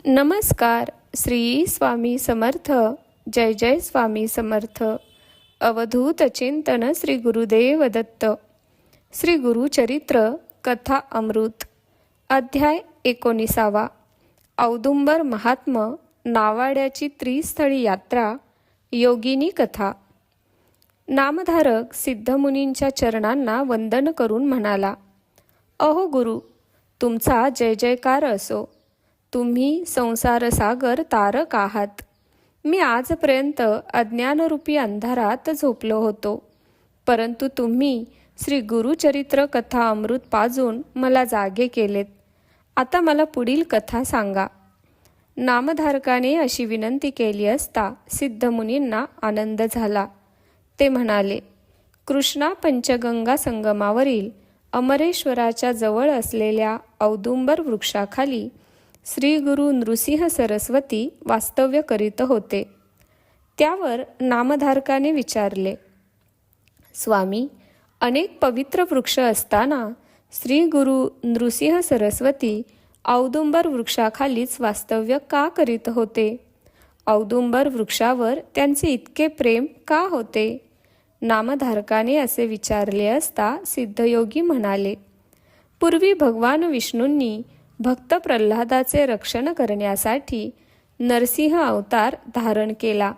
नमस्कार. श्री स्वामी समर्थ. जय जय स्वामी समर्थ. अवधूत चिंतन श्री गुरुदेव दत्त. श्री गुरुचरित्र कथा अमृत. अध्याय 19. औदुंबर महात्म नावाड्याची त्रिस्थळी यात्रा. योगिनी कथा. नामधारक सिद्धमुनींच्या चरणांना वंदन करून म्हणाला, अहो गुरु, तुमचा जय जयकार असो. तुम्ही संसारसागर तारक आहात. मी आजपर्यंत अज्ञानरूपी अंधारात झोपलो होतो, परंतु तुम्ही श्री गुरुचरित्र कथा अमृत पाजून मला जागे केलेत. आता मला पुढील कथा सांगा. नामधारकाने अशी विनंती केली असता सिद्धमुनींना आनंद झाला. ते म्हणाले, कृष्णा पंचगंगा संगमावरील अमरेश्वराच्या जवळ असलेल्या औदुंबर वृक्षाखाली श्री गुरु नृसिंह सरस्वती वास्तव्य करीत होते. त्यावर नामधारकाने विचारले, स्वामी, अनेक पवित्र वृक्ष असताना श्री गुरु नृसिंह सरस्वती औदुंबर वृक्षाखालीच वास्तव्य का करीत होते? औदुंबर वृक्षावर त्यांचे इतके प्रेम का होते? नामधारकाने असे विचारले असता सिद्धयोगी म्हणाले, पूर्वी भगवान विष्णूंनी भक्त प्रल्हादाचे रक्षण करण्यासाठी नरसिंह अवतार धारण केला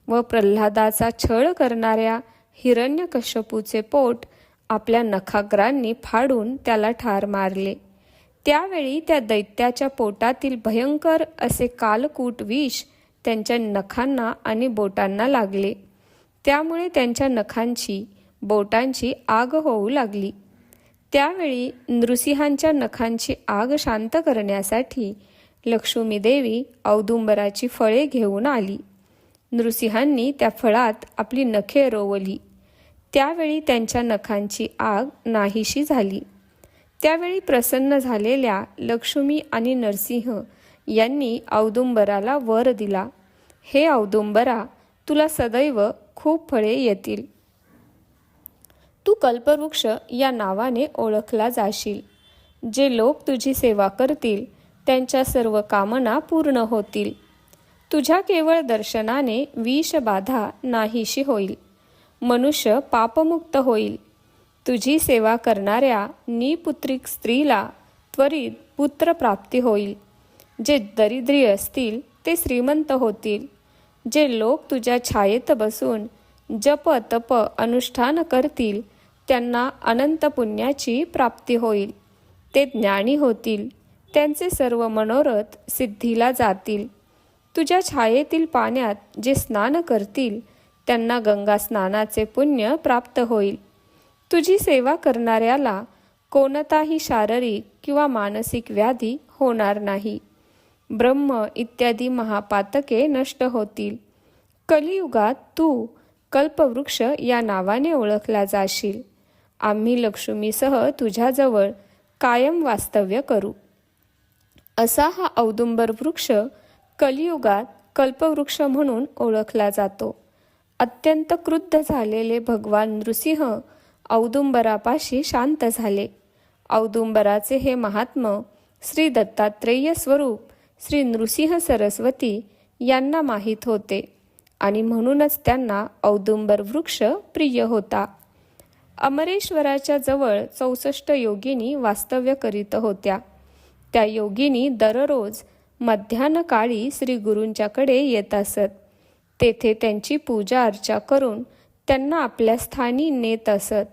व प्रल्हादाचा छळ करणाऱ्या हिरण्यकश्यपूचे पोट आपल्या नखाग्रांनी फाडून त्याला ठार मारले. त्यावेळी त्या दैत्याच्या पोटातील भयंकर असे कालकूट विष त्यांच्या नखांना आणि बोटांना लागले. त्यामुळे त्यांच्या नखांची, बोटांची आग होऊ लागली. त्यावेळी नृसिंहांच्या नखांची आग शांत करण्यासाठी लक्ष्मी देवी औदुंबराची फळे घेऊन आली. नृसिंहांनी त्या फळात आपली नखे रोवली. त्यावेळी त्यांच्या नखांची आग नाहीशी झाली. त्यावेळी प्रसन्न झालेल्या लक्ष्मी आणि नरसिंह यांनी औदुंबराला वर दिला, हे औदुंबरा, तुला सदैव खूप फळे येतील. तू कल्पवृक्ष या नावाने ओळखला जाशील. जे लोक तुझी सेवा करतील त्यांच्या सर्व कामना पूर्ण होतील. तुझ्या केवळ दर्शनाने विषबाधा नाहीशी होईल. मनुष्य पापमुक्त होईल. तुझी सेवा करणाऱ्या निपुत्रिक स्त्रीला त्वरित पुत्रप्राप्ती होईल. जे दरिद्री असतील ते श्रीमंत होतील. जे लोक तुझ्या छायेत बसून जप तप अनुष्ठान करतील त्यांना अनंत पुण्याची प्राप्ती होईल. ते ज्ञानी होतील. त्यांचे सर्व मनोरथ सिद्धीला जातील. तुझ्या छायेतील पाण्यात जे स्नान करतील त्यांना गंगा स्नानाचे पुण्य प्राप्त होईल. तुझी सेवा करणाऱ्याला कोणताही शारीरिक किंवा मानसिक व्याधी होणार नाही. ब्रह्म इत्यादी महापातके नष्ट होतील. कलियुगात तू कल्पवृक्ष या नावाने ओळखला जाशील. आम्ही लक्ष्मीसह तुझ्याजवळ कायम वास्तव्य करू. असा हा औदुंबर वृक्ष कलियुगात कल्पवृक्ष म्हणून ओळखला जातो. अत्यंत क्रुद्ध झालेले भगवान नृसिंह औदुंबरापाशी शांत झाले. औदुंबराचे हे महात्म श्री दत्तात्रेय स्वरूप श्री नृसिंह सरस्वती यांना माहीत होते आणि म्हणूनच त्यांना औदुंबर वृक्ष प्रिय होता. अमरेश्वराच्या जवळ 64 योगिनी वास्तव्य करीत होत्या. त्या योगिनी दररोज मध्यान्हकाळी श्री गुरूंच्याकडे येत असत. तेथे त्यांची पूजा अर्चा करून त्यांना आपल्या स्थानी नेत असत.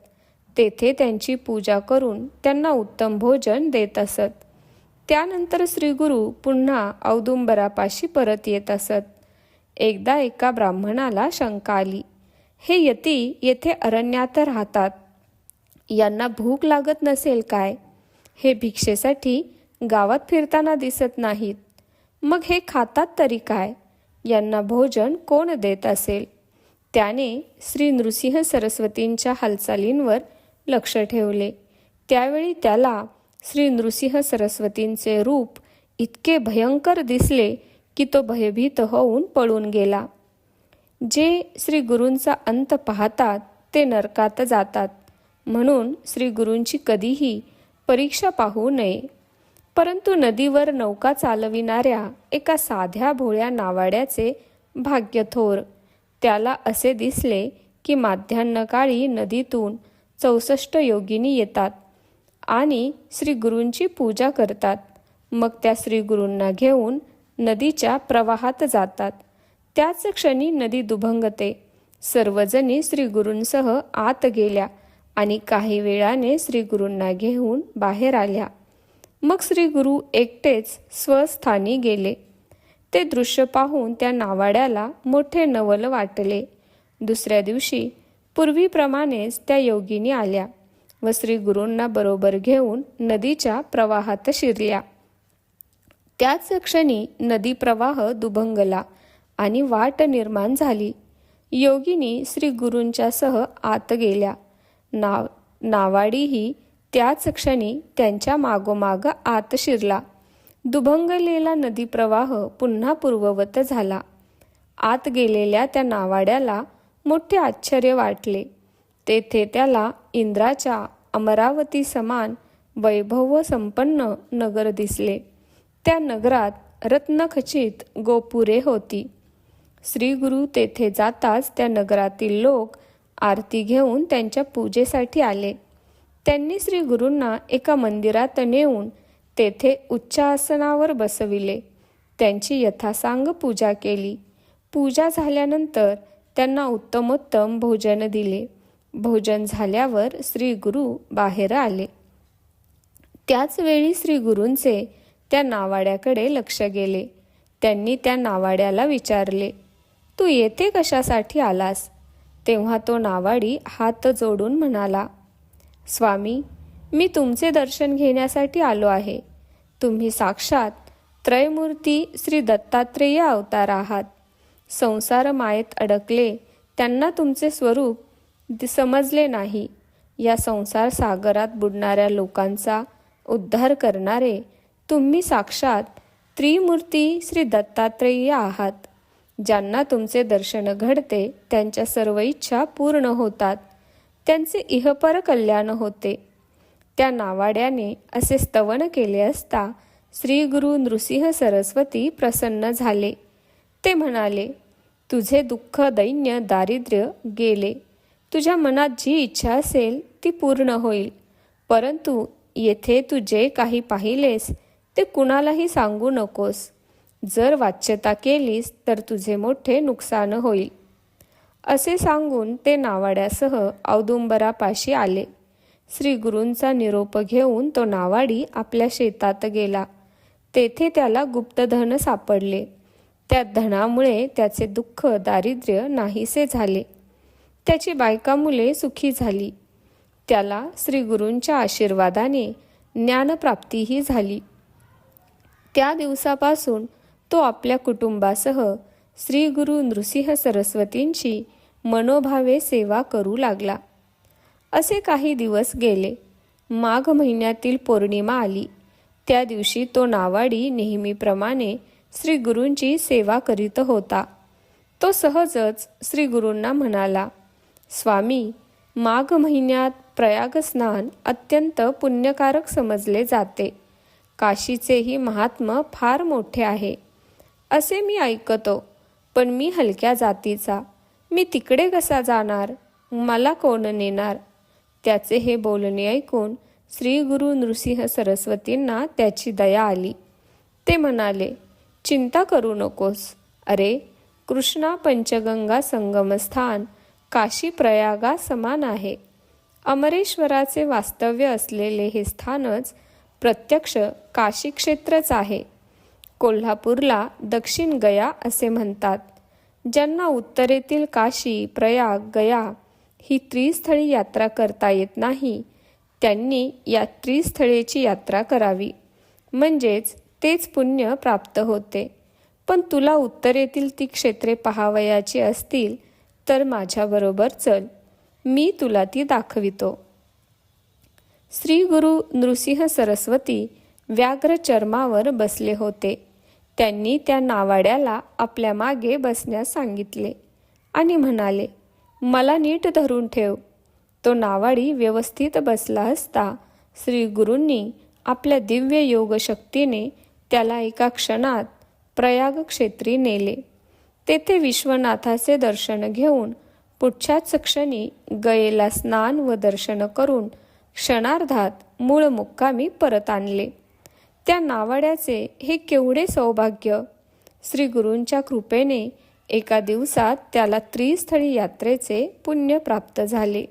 तेथे त्यांची पूजा करून त्यांना उत्तम भोजन देत असत. त्यानंतर श्री गुरु पुन्हा औदुंबरापाशी परत येत असत. एकदा एका ब्राह्मणाला शंका आली, हे यती येथे अरण्यात राहतात, यांना भूक लागत नसेल काय? हे भिक्षेसाठी गावात फिरताना दिसत नाहीत, मग हे खातात तरी काय? यांना भोजन कोण देत असेल? त्याने श्री नृसिंह सरस्वतींच्या हालचालींवर लक्ष ठेवले. त्यावेळी त्याला श्री नृसिंह सरस्वतींचे रूप इतके भयंकर दिसले की तो भयभीत होऊन पळून गेला. जे श्री गुरूंचा अंत पाहतात ते नरकात जातात, म्हणून श्री गुरूंची कधीही परीक्षा पाहू नये. परंतु नदीवर नौका चालविणाऱ्या एका साध्या भोळ्या नावाड्याचे भाग्य थोर. त्याला असे दिसले की माध्यान्हकाळी नदीतून 64 योगिनी येतात आणि श्री गुरूंची पूजा करतात. मग त्या श्री गुरूंना घेऊन नदीच्या प्रवाहात जातात. त्याच क्षणी नदी दुभंगते. सर्वजणी श्री गुरूंसह आत गेल्या आणि काही वेळाने श्री गुरूंना घेऊन बाहेर आल्या. मग श्री गुरु एकटेच स्वस्थानी गेले. ते दृश्य पाहून त्या नावाड्याला मोठे नवल वाटले. दुसऱ्या दिवशी पूर्वीप्रमाणेच त्या योगिनी आल्या व श्री गुरूंना बरोबर घेऊन नदीच्या प्रवाहात शिरल्या. त्याच क्षणी नदी प्रवाह दुभंगला आणि वाट निर्माण झाली. योगिनी श्री गुरूंच्या सह आत गेल्या. नावाडीही त्याच क्षणी त्यांच्या मागोमाग आत शिरला. दुभंगलेला नदी प्रवाह पुन्हा पूर्ववत झाला. आत गेलेल्या त्या नावाड्याला मोठे आश्चर्य वाटले. तेथे त्याला इंद्राच्या अमरावती समान वैभव संपन्न नगर दिसले. त्या नगरात रत्नखचित गोपुरे होती. श्री गुरु तेथे जाताच त्या नगरातील लोक आरती घेऊन त्यांच्या पूजेसाठी आले. त्यांनी श्री गुरूंना एका मंदिरात नेऊन तेथे उच्च आसनावर बसविले. त्यांची यथासांग पूजा केली. पूजा झाल्यानंतर त्यांना उत्तमोत्तम भोजन दिले. भोजन झाल्यावर श्री गुरु बाहेर आले. त्याच वेळी श्री गुरूंचे त्या नावाड्याकडे लक्ष गेले. त्यांनी त्या नावाड्याला विचारले, तू येथे कशासाठी आलास? तेव्हा तो नावाडी हात जोडून म्हणाला, स्वामी, मी तुमचे दर्शन घेण्यासाठी आलो आहे. तुम्ही साक्षात त्रयमूर्ती श्री दत्तात्रेय अवतार आहात. संसार मायेत अडकले त्यांना तुमचे स्वरूप समजले नाही. या संसार सागरात बुडणाऱ्या लोकांचा उद्धार करणारे तुम्ही साक्षात त्रिमूर्ती श्री दत्तात्रेय आहात. ज्यांना तुमचे दर्शन घडते त्यांच्या सर्व इच्छा पूर्ण होतात. त्यांचे इहपर कल्याण होते. त्या नावाड्याने असे स्तवन केले असता श्री गुरु नृसिंह सरस्वती प्रसन्न झाले. ते म्हणाले, तुझे दुःख, दैन्य, दारिद्र्य गेले. तुझ्या मनात जी इच्छा असेल ती पूर्ण होईल. परंतु येथे तू जे काही पाहिलेस ते कुणालाही सांगू नकोस. जर वाच्यता केलीस तर तुझे मोठे नुकसान होईल. असे सांगून ते नावाड्यासह औदुंबरापाशी आले. श्री गुरूंचा निरोप घेऊन तो नावाडी आपल्या शेतात गेला. तेथे त्याला गुप्तधन सापडले. त्या धनामुळे त्याचे दुःख, दारिद्र्य नाहीसे झाले. त्याची बायका मुले सुखी झाली. त्याला श्री गुरूंच्या आशीर्वादाने ज्ञानप्राप्तीही झाली. त्या दिवसापासून तो आपल्या कुटुंबासह श्री गुरु नृसिंह सरस्वतींची मनोभावे सेवा करू लागला. असे काही दिवस गेले. माघ महिन्यातील पौर्णिमा आली. त्या दिवशी तो नावाडी नेहमीप्रमाणे श्री गुरूंची सेवा करीत होता. तो सहजच श्री गुरूंना म्हणाला, स्वामी, माघ महिन्यात प्रयाग स्नान अत्यंत पुण्यकारक समजले जाते. काशीचेही महात्म्य फार मोठे आहे असे मी ऐकतो. पण मी हलक्या जातीचा, मी तिकडे कसा जाणार? मला कोण नेणार? त्याचे हे बोलणे ऐकून श्री गुरु नृसिंह सरस्वतींना त्याची दया आली. ते म्हणाले, चिंता करू नकोस. अरे, कृष्णा पंचगंगा संगमस्थान काशी प्रयागा समान आहे. अमरेश्वराचे वास्तव्य असलेले हे स्थानच प्रत्यक्ष काशी क्षेत्रच आहे. कोल्हापूरला दक्षिण गया असे म्हणतात. ज्यांना उत्तरेतील काशी, प्रयाग, गया ही त्रिस्थळी यात्रा करता येत नाही त्यांनी या त्रिस्थळेची यात्रा करावी, म्हणजेच तेच पुण्य प्राप्त होते. पण तुला उत्तरेतील ती क्षेत्रे पाहावयाची असतील तर माझ्याबरोबर चल, मी तुला ती दाखवितो. श्री गुरु नृसिंह सरस्वती व्याघ्र चर्मावर बसले होते. त्यांनी त्या नावाड्याला आपल्या मागे बसण्यास सांगितले आणि म्हणाले, मला नीट धरून ठेव. तो नावाडी व्यवस्थित बसला असता श्री गुरूंनी आपल्या दिव्य योग शक्तीने त्याला एका क्षणात प्रयाग क्षेत्री नेले. तेथे विश्वनाथाचे दर्शन घेऊन पुढच्याच क्षणी गयेला स्नान व दर्शन करून क्षणार्धात मूळ मुक्कामी परत आणले. त्या नावाड्याचे हे केवढे सौभाग्य! श्री गुरूंच्या कृपेने एका दिवसात त्याला त्रिस्थळी यात्रेचे पुण्य प्राप्त झाले.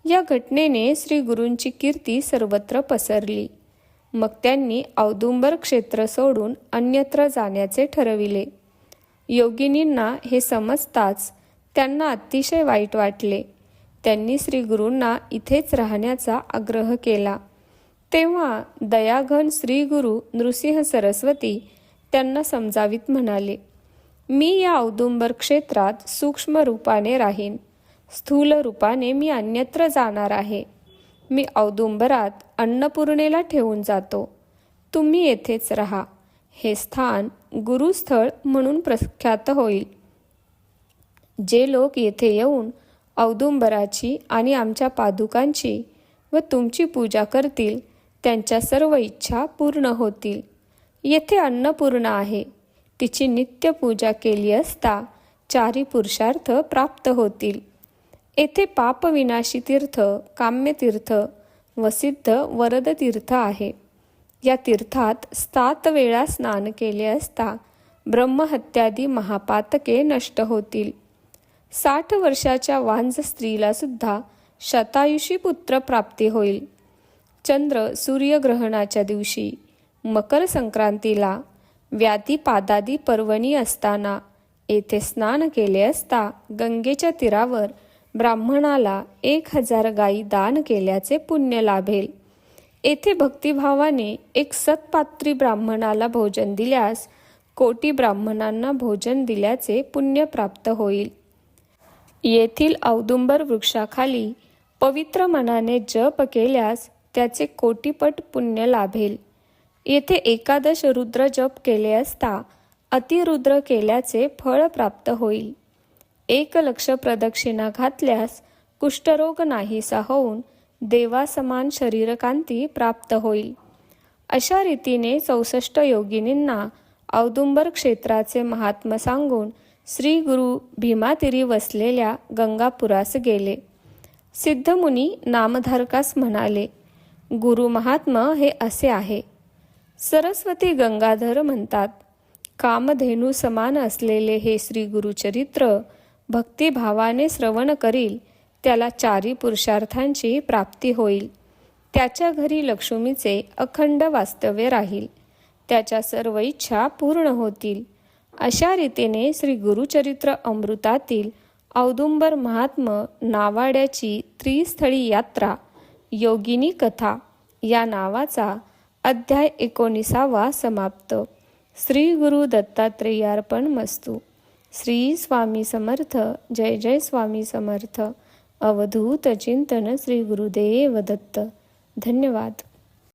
या घटनेने श्री गुरूंची कीर्ती सर्वत्र पसरली. मग त्यांनी औदुंबर क्षेत्र सोडून अन्यत्र जाण्याचे ठरविले. योगिनींना हे समजताच त्यांना अतिशय वाईट वाटले. त्यांनी श्री गुरूंना इथेच राहण्याचा आग्रह केला. तेव्हा दयाघन श्री गुरु नृसिंह सरस्वती त्यांना समजावीत म्हणाले, मी या औदुंबर क्षेत्रात सूक्ष्म रूपाने राहीन. स्थूल रूपाने मी अन्यत्र जाणार आहे. मी औदुंबरात अन्नपूर्णेला ठेवून जातो. तुम्ही येथेच राहा. हे स्थान गुरुस्थळ म्हणून प्रख्यात होईल. जे लोक येथे येऊन औदुंबराची आणि आमच्या पादुकांची व तुमची पूजा करतील त्यांच्या सर्व इच्छा पूर्ण होतील. येथे अन्नपूर्णा आहे. तिची नित्य पूजा केली असता चारी पुरुषार्थ प्राप्त होतील. येथे पापविनाशी तीर्थ, काम्यतीर्थ व सिद्ध वरद तीर्थ आहे. या तीर्थात 7 वेळा स्नान केले असता ब्रह्महत्यादी महापातके नष्ट होतील. 60 वर्षाच्या वांझ स्त्रीला सुद्धा शतायुषी पुत्र प्राप्ती होईल. चंद्र सूर्यग्रहणाच्या दिवशी मकर संक्रांतीला व्याधी पादादी पर्वणी असताना येथे स्नान केले असता गंगेच्या तीरावर ब्राह्मणाला 1000 गायी दान केल्याचे पुण्य लाभेल. येथे भक्तिभावाने एक सत्पात्री ब्राह्मणाला भोजन दिल्यास कोटी ब्राह्मणांना भोजन दिल्याचे पुण्य प्राप्त होईल. येथील औदुंबर वृक्षाखाली पवित्र मनाने जप केल्यास त्याचे कोटीपट पुण्य लाभेल. येथे 11 रुद्र जप केले असता अतिरुद्र केल्याचे फळ प्राप्त होईल. 1,00,000 प्रदक्षिणा घातल्यास कुष्ठरोग नाहीसा होऊन देवासमान शरीरकांती प्राप्त होईल. अशा रीतीने 64 योगिनींना औदुंबर क्षेत्राचे महात्म्य सांगून श्री गुरु भीमातीरी वसलेल्या गंगापुरास गेले. सिद्धमुनी नामधारकास म्हणाले, गुरु महात्म्य हे असे आहे. सरस्वती गंगाधर म्हणतात, कामधेनू समान असलेले हे श्री गुरुचरित्र भक्तिभावाने श्रवण करील त्याला चारी पुरुषार्थांची प्राप्ती होईल. त्याच्या घरी लक्ष्मीचे अखंड वास्तव्य राहील. त्याच्या सर्व इच्छा पूर्ण होतील. अशा रीतीने श्री गुरुचरित्र अमृतातील औदुंबर महात्म्य नावाड्याची त्रिस्थळी यात्रा योगिनी कथा या नावाचा अध्याय 19वा समाप्त. श्री गुरु दत्तात्रेयार्पणमस्तु. श्री स्वामी समर्थ. जय जय स्वामी समर्थ. अवधूत चिंतन श्री गुरुदेव दत्त. धन्यवाद.